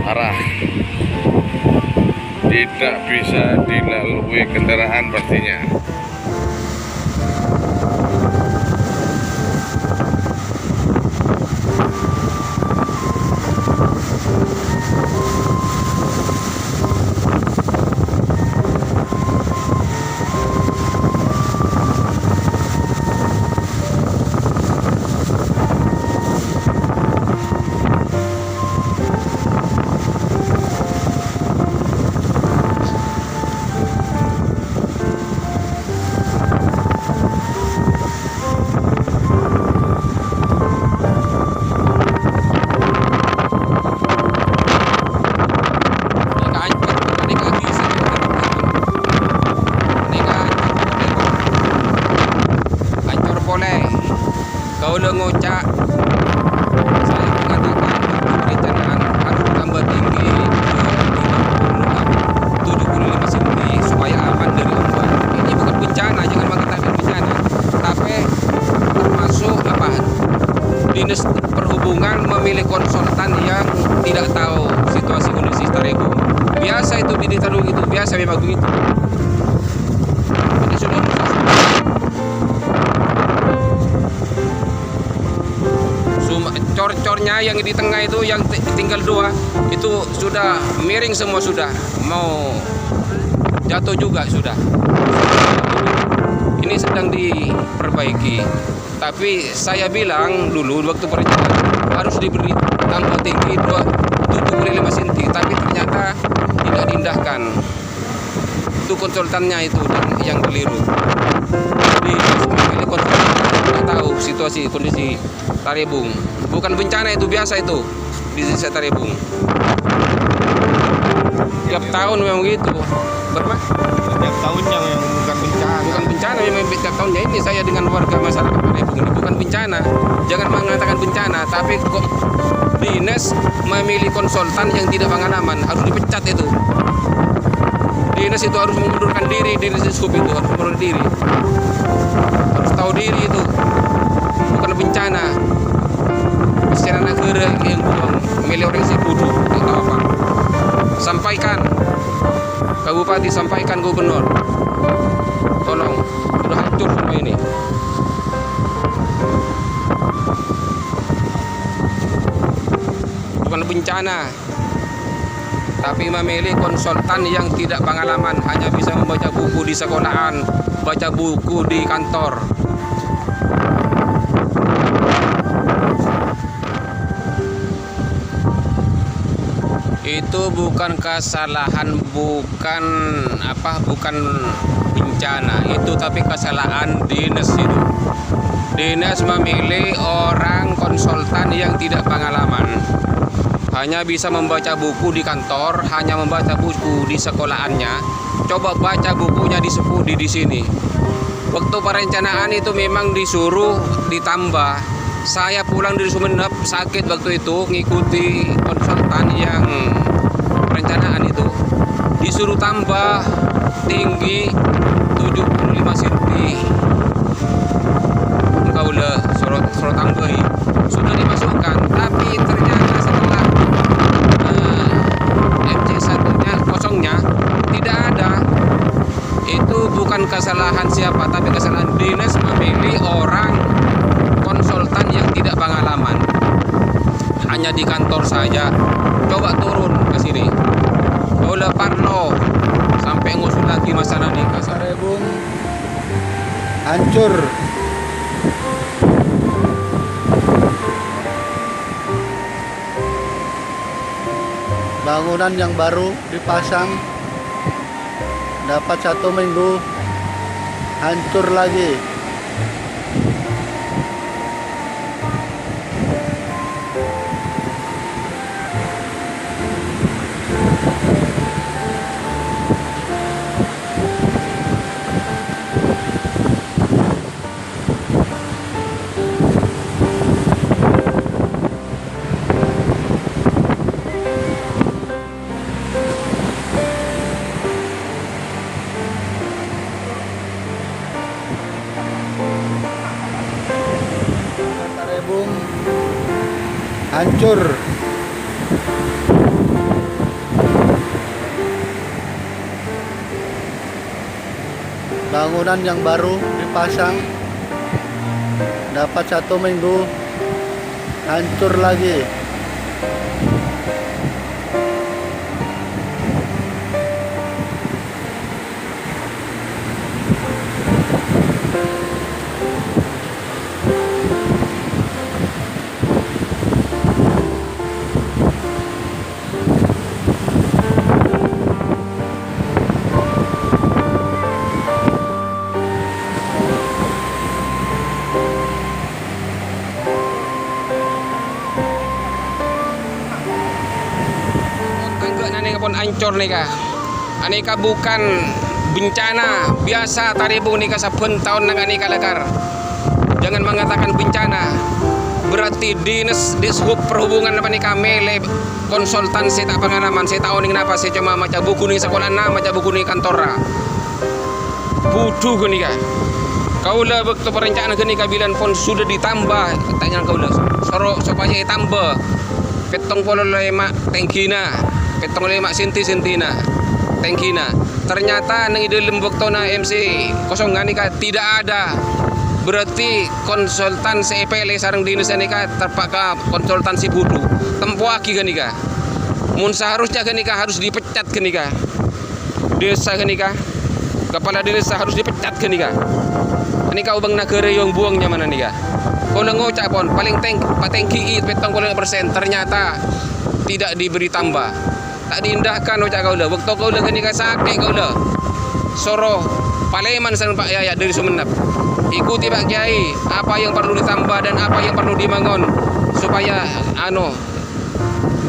Arah tidak bisa dilalui kendaraan pastinya. Kau ngocak, saya mengatakan perencanaan harus tambah tinggi 75 cm supaya aman dari ombak. Ini bukan bencana, jangan mengatakan bencana, tapi termasuk dinas perhubungan memilih konsultan yang tidak tahu situasi kondisi Tarebung. Biasa itu di Tarung itu biasa memang begitu. Ini sudah cor-cornya yang di tengah itu yang tinggal 2 itu sudah miring semua, sudah mau jatuh juga sudah. Ini sedang diperbaiki, tapi saya bilang dulu waktu perencanaan harus diberi tambah tinggi 75 cm, tapi ternyata tidak diindahkan. Itu konsultannya itu yang keliru. Jadi konsultan tidak tahu situasi kondisi Tarebung. Bukan bencana, itu biasa itu di desa Tarebung. Tiap tahun memang begitu. Setiap tahunnya yang bukan bencana. Bukan bencana, memang tiap tahunnya. Ini saya dengan warga masyarakat Tarebung ini bukan bencana. Jangan mengatakan bencana, tapi kok dinas memilih konsultan yang tidak pengalaman, harus dipecat itu. Dinas itu harus mengundurkan diri, dinas sub itu harus mengundurkan diri. Harus tahu diri itu. Bukan bencana. Secara negara yang memilih orang si kudu atau apa. Sampaikan Kak Bupati, sampaikan Gubernur, tolong, sudah hancur semua ini. Bukan bencana, tapi memilih konsultan yang tidak pengalaman, hanya bisa membaca buku di sekolahan, baca buku di kantor. Itu bukan kesalahan, bukan bencana itu, tapi kesalahan dinas itu. Dinas memilih orang konsultan yang tidak pengalaman, hanya bisa membaca buku di kantor, hanya membaca buku di sekolahannya. Coba baca bukunya di sini. Waktu perencanaan itu memang disuruh ditambah. Saya pulang dari Sumeneb sakit waktu itu, ngikuti konsultan yang perencanaan itu, disuruh tambah tinggi 75 cm. Enggak udah suruh tambahin, sudah dimasukkan, tapi ternyata setelah MC1-nya kosongnya tidak ada. Itu bukan kesalahan siapa, tapi kesalahan dinas memilih orang konsultan yang tidak pengalaman. Hanya di kantor saja. Coba turun ke sini, ke Kaula parlo sampai ngusul lagi masalah nih Karebung hancur. Bangunan yang baru dipasang dapat 1 minggu hancur lagi. Karebung hancur. Bangunan yang baru dipasang dapat 1 minggu hancur lagi. Pun ancur nih kah. Aneka bukan bencana biasa Tarebung nih kah saben tahun nang aneka lekar. Jangan mengatakan bencana. Berarti dinas dishub perhubungan apa nih mele konsultan saya tak pengalaman saya tahu nih kenapa saya cuma maca buku nih sekolah maca buku nih kantora. Butuh nih kah. Kaula waktu perencanaan gini kabilan pun sudah ditambah tanya kaula supaya ditambah 75 tangkina 75 sentina tangkina. Ternyata nang ide lembok tona MC kosongan nika tidak ada. Berarti konsultan CPL sareng dinas nika terpaka konsultansi budu tempuaki nika. Mun seharusnya nika harus dipecat nika. Desa nika kepala desa harus dipecat nika. Nika ubang negara yang buangnya mana nika. Kalau ngocak pon paling tangki 70% ternyata tidak diberi tambah. Tak diindahkan ucap kaula. Waktu kaula kenika sakit kaula. Soro Paleman sang Pak Yaya dari Sumenep. Ikuti Pak Kiai apa yang perlu ditambah dan apa yang perlu dibangun supaya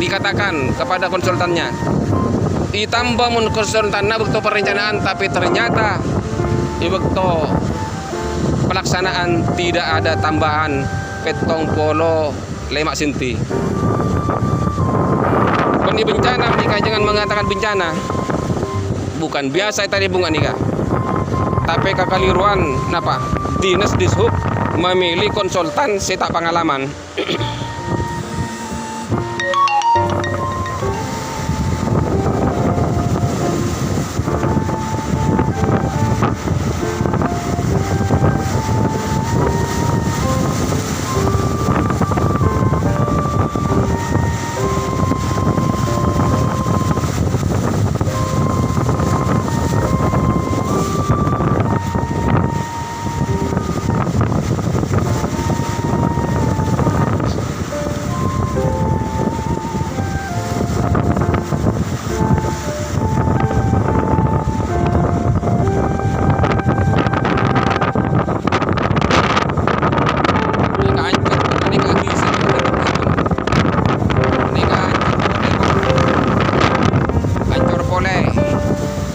dikatakan kepada konsultannya. Ditambah mun konsultannya waktu perencanaan tapi ternyata di waktu pelaksanaan tidak ada tambahan 75 senti. Ini bencana nika, jangan mengatakan bencana. Bukan biasa tadi bunga nika. Tapi kakaliruan napa? Dinas dishub memilih konsultan saya tak pengalaman.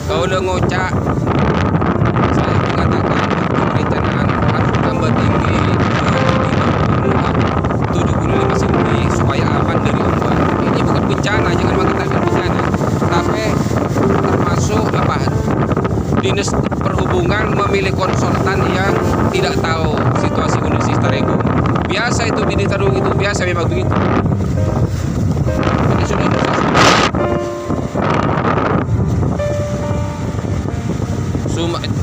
Kaula ngocak saya mengatakan perencanaan harus tambah tinggi 75 cm supaya aman dari ombak. Ini bukan bencana, jangan mengatakan bencana. Tapi termasuk dinas perhubungan memilih konsultan yang tidak tahu situasi kondisi Tarebung. Biasa itu di Tarebung itu biasa memang begitu. Ini sudah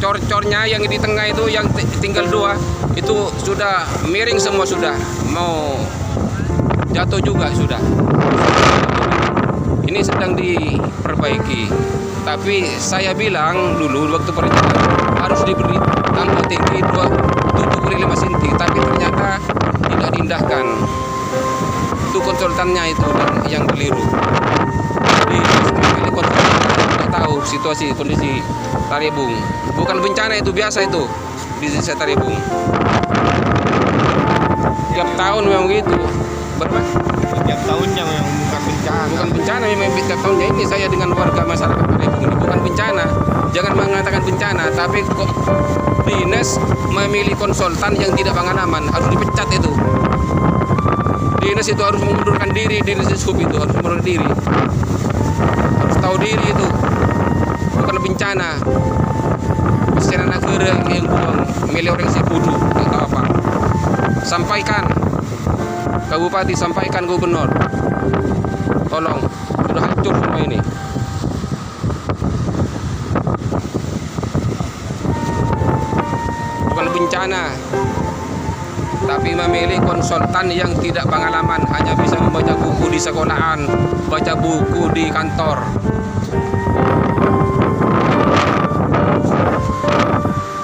cor-cornya yang di tengah itu yang tinggal 2 itu sudah miring semua, sudah mau jatuh juga sudah. ini sedang diperbaiki. Tapi saya bilang dulu waktu perencanaan harus diberi tambah tinggi 7,5 cm, tapi ternyata tidak diindahkan. Itu konsultannya itu yang keliru. Jadi konsultan tidak tahu situasi kondisi Taribung. Bukan bencana, itu biasa itu di desa Taribung. Tiap tahun memang gitu. Berapa? Setiap tahunnya memang bukan bencana. Bukan bencana, memang tiap tahunnya ini saya dengan warga masyarakat Taribung ini bukan bencana. Jangan mengatakan bencana, tapi kok dinas memilih konsultan yang tidak pengalaman, harus dipecat itu. Dinas itu harus mengundurkan diri, dinas sub itu harus mengundurkan diri. Harus tahu diri itu. Bukan bencana. Secara negara yang buang, milih orang si bodoh, tak tahu apa. Sampaikan ke bupati, sampaikan gubernur. Tolong, sudah hancur semua ini. Bukan bencana, tapi memilih konsultan yang tidak pengalaman, hanya bisa membaca buku di sekolahan, baca buku di kantor.